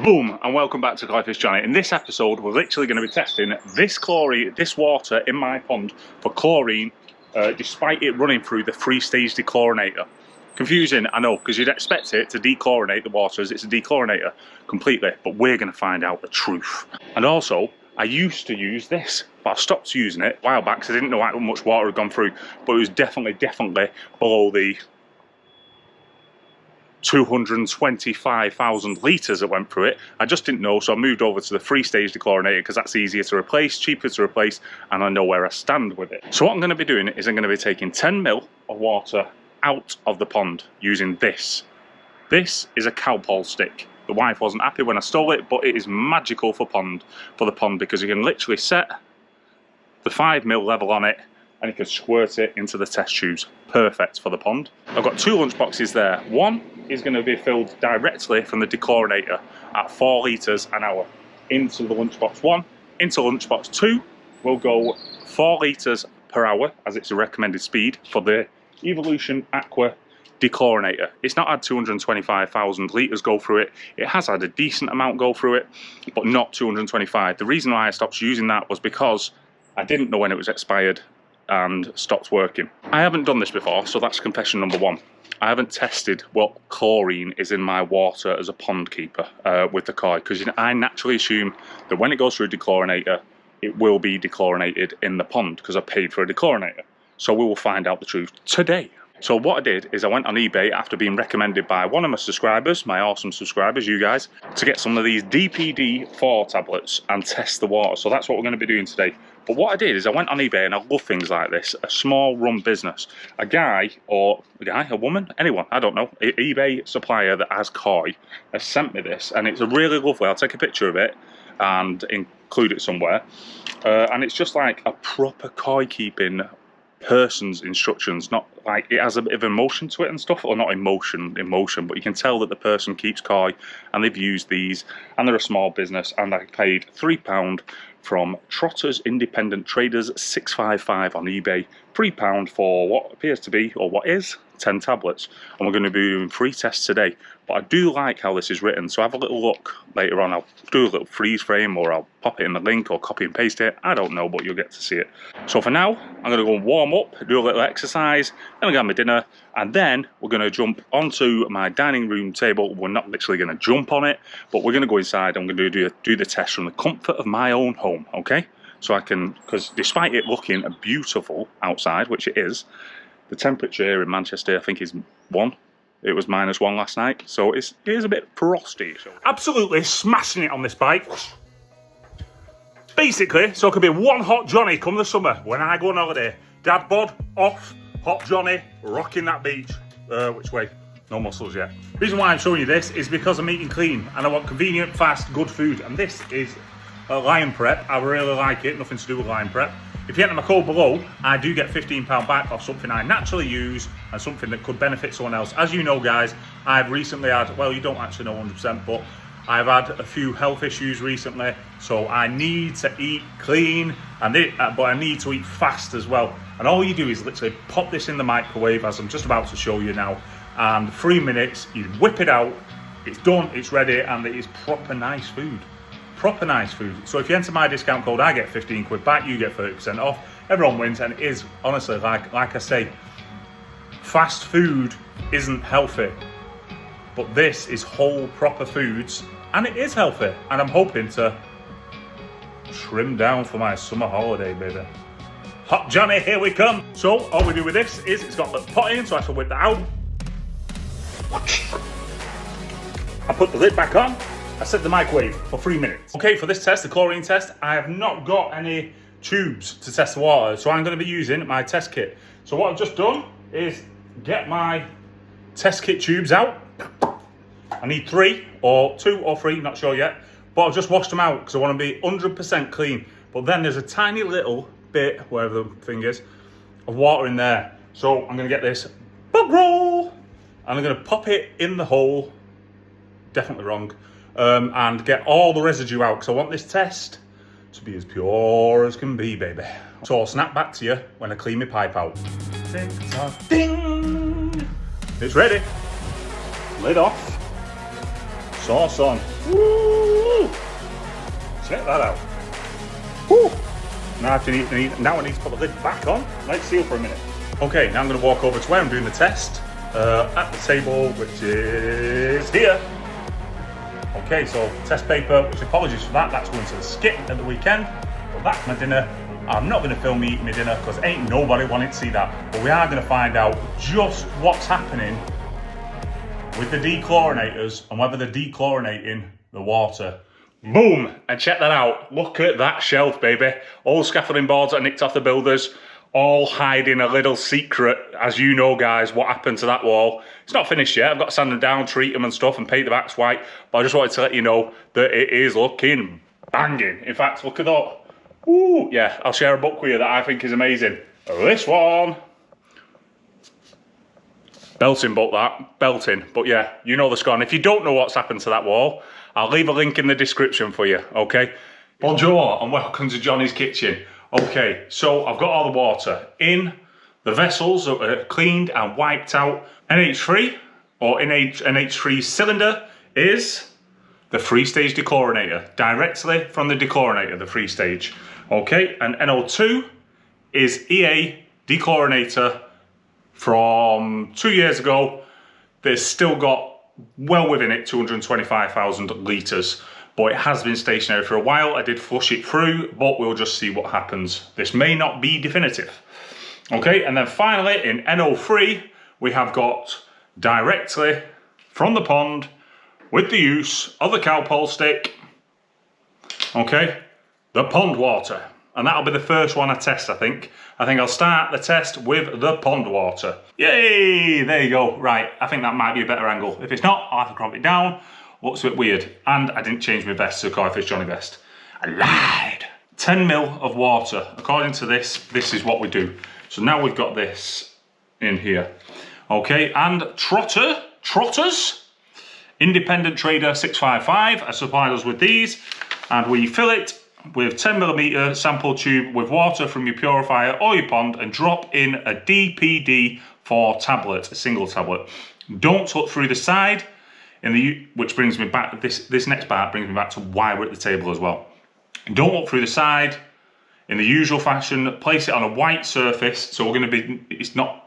Boom, and welcome back to Chlorinator Johnny. In this episode, we're literally going to be testing this water in my pond for chlorine, despite it running through the three-stage dechlorinator. Confusing, I know, because you'd expect it to dechlorinate the water as it's a dechlorinator completely, but we're going to find out the truth. And also, I used to use this, but I stopped using it a while back because I didn't know how much water had gone through, but it was definitely below the 225,000 litres that went through it. I just didn't know, so I moved over to the three-stage dechlorinator because that's easier to replace, cheaper to replace, and I know where I stand with it. So what I'm going to be doing is I'm going to be taking 10 ml of water out of the pond using this. This is a cowpole stick. The wife wasn't happy when I stole it, but it is magical for the pond because you can literally set the 5 ml level on it and you can squirt it into the test tubes. Perfect for the pond. I've got 2 lunch boxes there. One is going to be filled directly from the dechlorinator at 4 litres an hour into the lunchbox 1. Into lunchbox 2 will go 4 litres per hour, as it's a recommended speed for the Evolution Aqua dechlorinator. It's not had 225,000 litres go through it. It has had a decent amount go through it, but not 225. The reason why I stopped using that was because I didn't know when it was expired and stopped working. I haven't done this before, so that's confession number 1. I haven't tested what chlorine is in my water as a pond keeper with the koi, because I naturally assume that when it goes through a dechlorinator, it will be dechlorinated in the pond because I paid for a dechlorinator. So we will find out the truth today. So what I did is I went on eBay after being recommended by one of my subscribers, my awesome subscribers, you guys, to get some of these DPD4 tablets and test the water. So that's what we're going to be doing today. But what I did is I went on eBay, and I love things like this. A small run business. A woman, anyone, I don't know. An eBay supplier that has koi has sent me this, and it's a really lovely. I'll take a picture of it and include it somewhere. And it's just like a proper koi keeping person's instructions, not like it has a bit of emotion to it and stuff, or not emotion, but you can tell that the person keeps koi and they've used these and they're a small business. And I paid £3 from Trotter's Independent Traders 655 on eBay, £3 for what appears to be, or what is, 10 tablets, and we're going to be doing 3 tests today. But I do like how this is written, so have a little look later on. I'll do a little freeze frame, or I'll pop it in the link, or copy and paste it. I don't know, but you'll get to see it. So for now, I'm going to go and warm up, do a little exercise, then I'm going to have my dinner, and then we're going to jump onto my dining room table. We're not literally going to jump on it, but we're going to go inside. I'm going to do the test from the comfort of my own home, okay? So I can, because despite it looking beautiful outside, which it is, the temperature here in Manchester, I think, is 1. It was -1 last night, so it is a bit frosty. Absolutely smashing it on this bike. Basically, so I could be one hot Johnny come the summer when I go on holiday. Dad bod, off, hot Johnny, rocking that beach. Which way? No muscles yet. The reason why I'm showing you this is because I'm eating clean and I want convenient, fast, good food. And this is a Lion Prep. I really like it, nothing to do with Lion Prep. If you enter my code below, I do get £15 back off something I naturally use and something that could benefit someone else. As you know, guys, I've recently had, well, you don't actually know 100%, but I've had a few health issues recently, so I need to eat clean, but I need to eat fast as well. And all you do is literally pop this in the microwave, as I'm just about to show you now, and 3 minutes, you whip it out, it's done, it's ready, and it is proper nice food. Proper nice food. So if you enter my discount code, I get 15 quid back, you get 30% off. Everyone wins, and it is, honestly, like I say, fast food isn't healthy, but this is whole, proper foods, and it is healthy. And I'm hoping to trim down for my summer holiday, baby. Hot Johnny, here we come. So all we do with this is it's got the pot in, so I shall whip that out. I put the lid back on. I set the microwave for 3 minutes. Okay, for this test, the chlorine test, I have not got any tubes to test the water, so I'm going to be using my test kit. So what I've just done is get my test kit tubes out. I need 3 or 2 or 3, not sure yet, but I've just washed them out because I want to be 100% clean. But then there's a tiny little bit, wherever the thing is, of water in there. So I'm going to get this bug roll and I'm going to pop it in the hole. Definitely wrong. And get all the residue out, because I want this test to be as pure as can be, baby. So I'll snap back to you when I clean my pipe out. Ding! It's ready. Lid off. Sauce on. Woo! Check that out. Woo! Now I need to put the lid back on. Let's seal for a minute. Okay, now I'm going to walk over to where I'm doing the test at the table, which is here. Okay, so test paper, which apologies for that, that's going to the skip at the weekend. But that's my dinner. I'm not going to film me eating my dinner because ain't nobody wanting to see that. But we are going to find out just what's happening with the declorinators and whether they're dechlorinating the water. Boom! And check that out. Look at that shelf, baby. All scaffolding boards that I nicked off the builders, all hiding a little secret. As you know, guys, what happened to that wall. It's not finished yet. I've got to sand them down, treat them and stuff, and paint the backs white. But I just wanted to let you know that it is looking banging. In fact, look at that. Ooh, yeah, I'll share a book with you that I think is amazing. This one. Belting book that, belting. But yeah, you know the score. And if you don't know what's happened to that wall, I'll leave a link in the description for you, okay? Bonjour and welcome to Johnny's Kitchen. Okay, so I've got all the water in the vessels that are cleaned and wiped out. NH3 or NH3 cylinder is the three-stage dechlorinator, directly from the dechlorinator, the three-stage. Okay, and NO2 is EA dechlorinator from 2 years ago. There's still got well within it 225,000 litres, but it has been stationary for a while. I did flush it through, but we'll just see what happens. This may not be definitive. Okay, and then finally in NO3, we have got directly from the pond with the use of the cowpole stick, okay, the pond water. And that'll be the first one I test, I think. I think I'll start the test with the pond water. Yay, there you go. Right, I think that might be a better angle. If it's not, I'll have to crop it down. Looks a bit weird. And I didn't change my vest to Carp Johnny vest. I lied. 10 mil of water. According to this, this is what we do. So now we've got this in here. Okay, and Trotters, Independent Trader 655, has supplied us with these. And we fill it with 10mm sample tube with water from your purifier or your pond and drop in a DPD4 tablet, a single tablet. Don't look through the side, which brings me back, this next part brings me back to why we're at the table as well. Don't look through the side in the usual fashion, place it on a white surface. So we're going to be, it's not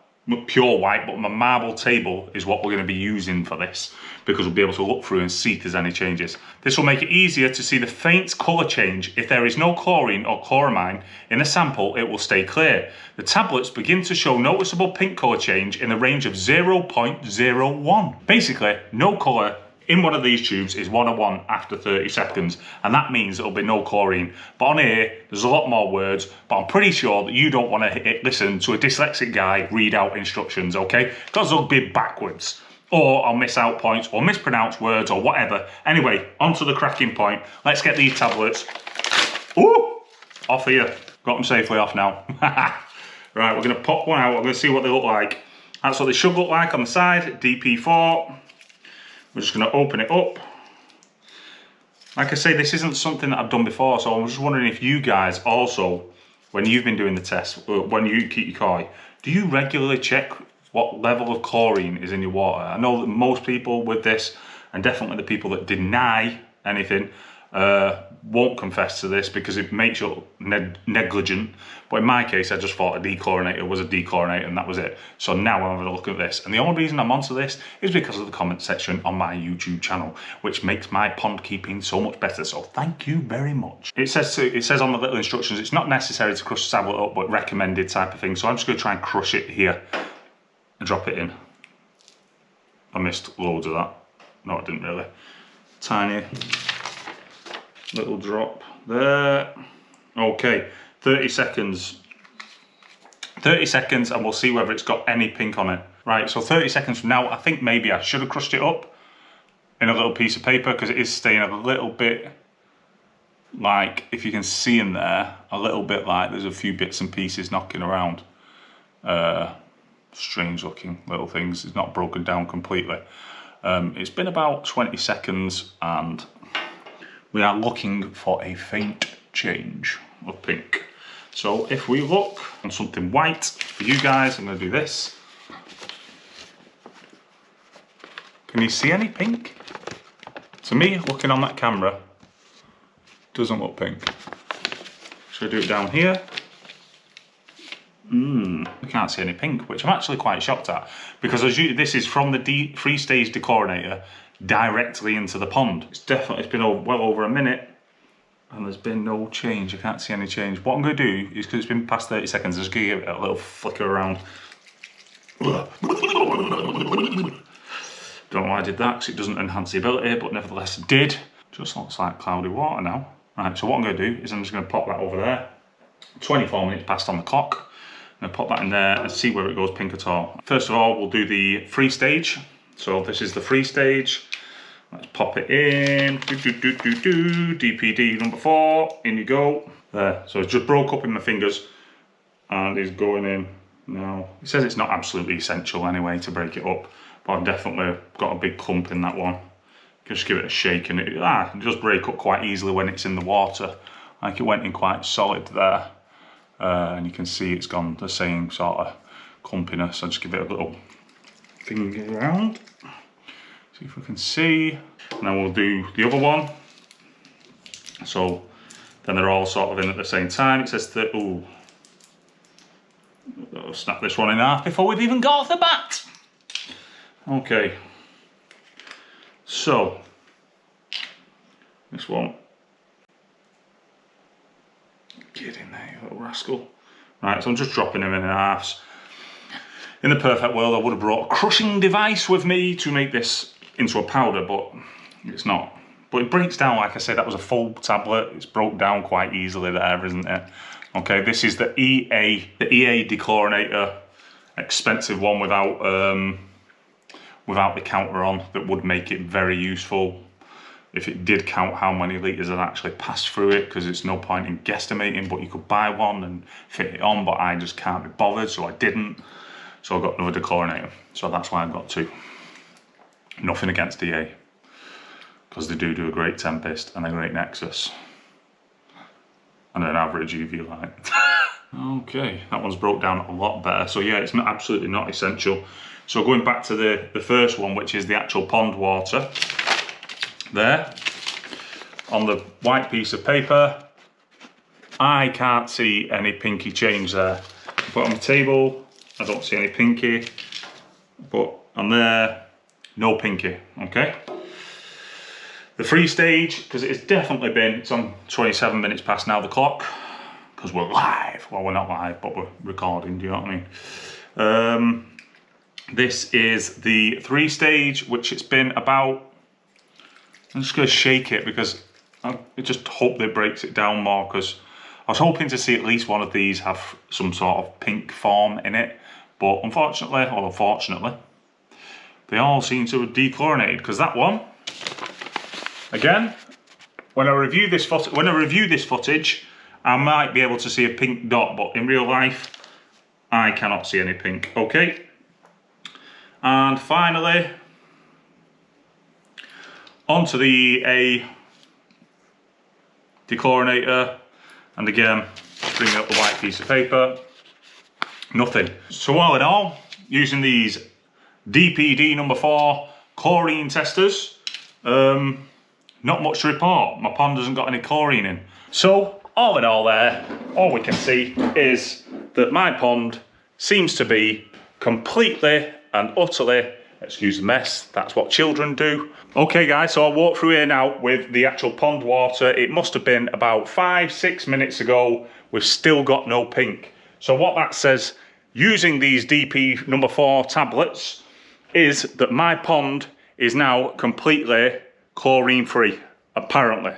pure white, but my marble table is what we're going to be using for this, because we'll be able to look through and see if there's any changes. This will make it easier to see the faint colour change. If there is no chlorine or chloramine in the sample, it will stay clear. The tablets begin to show noticeable pink colour change in the range of 0.01. Basically, no colour in one of these tubes is 101 after 30 seconds, and that means it'll be no chlorine. But on here, there's a lot more words, but I'm pretty sure that you don't want to listen to a dyslexic guy read out instructions, okay? Because they'll be backwards, or I'll miss out points, or mispronounce words, or whatever. Anyway, on to the cracking point. Let's get these tablets, off here. Got them safely off now. Right, we're gonna pop one out, we're gonna see what they look like. That's what they should look like on the side, DP4. We're just going to open it up. Like I say, this isn't something that I've done before, so I'm just wondering if you guys also, when you've been doing the test, when you keep your koi, do you regularly check what level of chlorine is in your water? I know that most people with this, and definitely the people that deny anything, won't confess to this because it makes you negligent. But in my case, I just thought a dechlorinator was a dechlorinator and that was it. So now I'm having a look at this. And the only reason I'm onto this is because of the comment section on my YouTube channel, which makes my pond keeping so much better. So thank you very much. It says on the little instructions, it's not necessary to crush the tablet up, but recommended type of thing. So I'm just going to try and crush it here and drop it in. I missed loads of that. No, I didn't really. Tiny little drop there. Okay, 30 seconds. 30 seconds and we'll see whether it's got any pink on it. Right, so 30 seconds from now, I think maybe I should have crushed it up in a little piece of paper because it is staying a little bit, like, if you can see in there, a little bit like there's a few bits and pieces knocking around. Strange looking little things. It's not broken down completely. It's been about 20 seconds and we are looking for a faint change of pink. So if we look on something white for you guys, I'm going to do this. Can you see any pink? To me, looking on that camera, Doesn't look pink. So I do it down here. I can't see any pink, which I'm actually quite shocked at, because this is from the three-stage dechlorinator directly into the pond. It's been well over a minute, and there's been no change. I can't see any change. What I'm going to do is, because it's been past 30 seconds, I'm just going to give it a little flicker around. Don't know why I did that, because it doesn't enhance the ability, but nevertheless it did. Just looks like cloudy water now. Right, so what I'm going to do is I'm just going to pop that over there. 24 minutes past on the clock. I'm going to pop that in there and see where it goes pink at all. First of all, we'll do the free stage. So this is the free stage. Let's pop it in. DPD number 4. In you go. There. So it's just broke up in my fingers and is going in now. It says it's not absolutely essential anyway to break it up, but I've definitely got a big clump in that one. Just give it a shake and it does break up quite easily when it's in the water. Like it went in quite solid there. And you can see it's gone the same sort of clumpiness. I'll just give it a little finger around. See if we can see. Now we'll do the other one. So then they're all sort of in at the same time. It says that, ooh. I'll snap this one in half before we've even got off the bat. Okay. So, this one. Get in there, you little rascal. Right, so I'm just dropping them in halves. In the perfect world, I would have brought a crushing device with me to make this into a powder, but it's not. But it breaks down, like I said, that was a full tablet. It's broke down quite easily there, isn't it? Okay, this is the EA dechlorinator, expensive one without the counter on, that would make it very useful if it did count how many litres had actually passed through it, because it's no point in guesstimating, but you could buy one and fit it on, but I just can't be bothered, so I didn't. So I got another dechlorinator, so that's why I got two. Nothing against DA, because they do a great Tempest and a great Nexus. And an average UV light. Okay, that one's broke down a lot better. So yeah, it's absolutely not essential. So going back to the first one, which is the actual pond water. There, on the white piece of paper, I can't see any pinky change there. But on the table, I don't see any pinky. But on there, no pinky, okay? The free stage, because it's definitely it's on 27 minutes past now the clock, because we're live. Well, we're not live, but we're recording, do you know what I mean? This is the 3 stage, which it's been about, I'm just going to shake it because I just hope that it breaks it down more, because I was hoping to see at least one of these have some sort of pink form in it, but unfortunately, or fortunately, they all seem to have dechlorinated, because that one, again, when I review this footage, I might be able to see a pink dot, but in real life, I cannot see any pink. Okay. And finally, onto the EA dechlorinator, and again, bring up the white piece of paper. Nothing. So all in all, using these DPD number 4 chlorine testers, not much to report. My pond hasn't got any chlorine in. So, all in all there, all we can see is that my pond seems to be completely and utterly, excuse the mess, that's what children do. Okay guys, so I'll walk through here now with the actual pond water. It must have been about 5-6 minutes ago. We've still got no pink. So what that says, using these DP number 4 tablets, is that my pond is now completely chlorine free, apparently.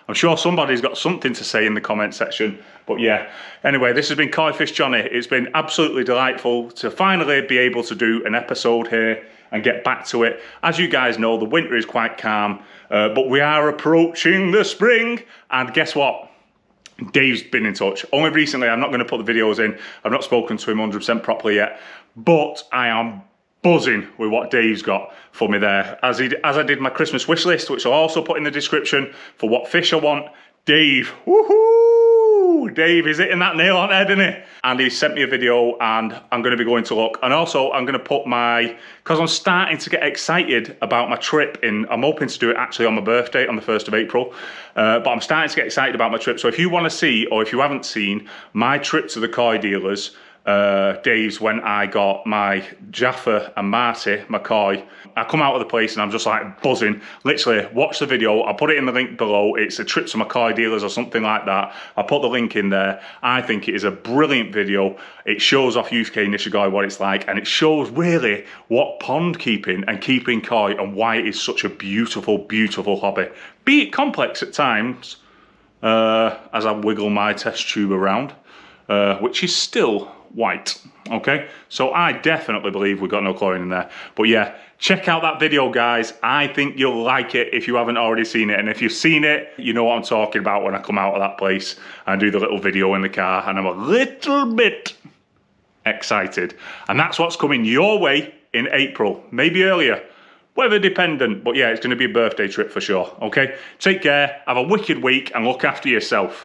I'm sure somebody's got something to say in the comment section, but yeah. Anyway, this has been Koi Fish Johnny. It's been absolutely delightful to finally be able to do an episode here and get back to it. As you guys know, the winter is quite calm, but we are approaching the spring, and guess what? Dave's been in touch. Only recently. I'm not going to put the videos in. I've not spoken to him 100% properly yet, but I am buzzing with what Dave's got for me there. As I did my Christmas wish list, which I'll also put in the description for what fish I want. Dave, woohoo! Woo! Dave is hitting that nail on the head, isn't he? And he sent me a video and I'm going to be going to look. And also I'm going to put because I'm starting to get excited about my trip I'm hoping to do it actually on my birthday on the 1st of April. But I'm starting to get excited about my trip. So if you want to see, or if you haven't seen, my trip to the koi dealers, days when I got my Jaffa and Marty, my koi, I come out of the place and I'm just like buzzing. Literally, watch the video. I'll put it in the link below. It's a trip to my koi dealers or something like that. I'll put the link in there. I think it is a brilliant video. It shows off UK nishikgoi, what it's like, and it shows really what pond keeping and keeping koi and why it is such a beautiful, beautiful hobby. Be it complex at times, as I wiggle my test tube around, which is still white. Okay, so I definitely believe we've got no chlorine in there. But yeah, check out that video, guys. I think you'll like it if you haven't already seen it. And if you've seen it, you know what I'm talking about when I come out of that place and do the little video in the car. And I'm a little bit excited. And that's what's coming your way in April, maybe earlier. Weather dependent, but yeah, it's going to be a birthday trip for sure. Okay, take care, have a wicked week and look after yourself.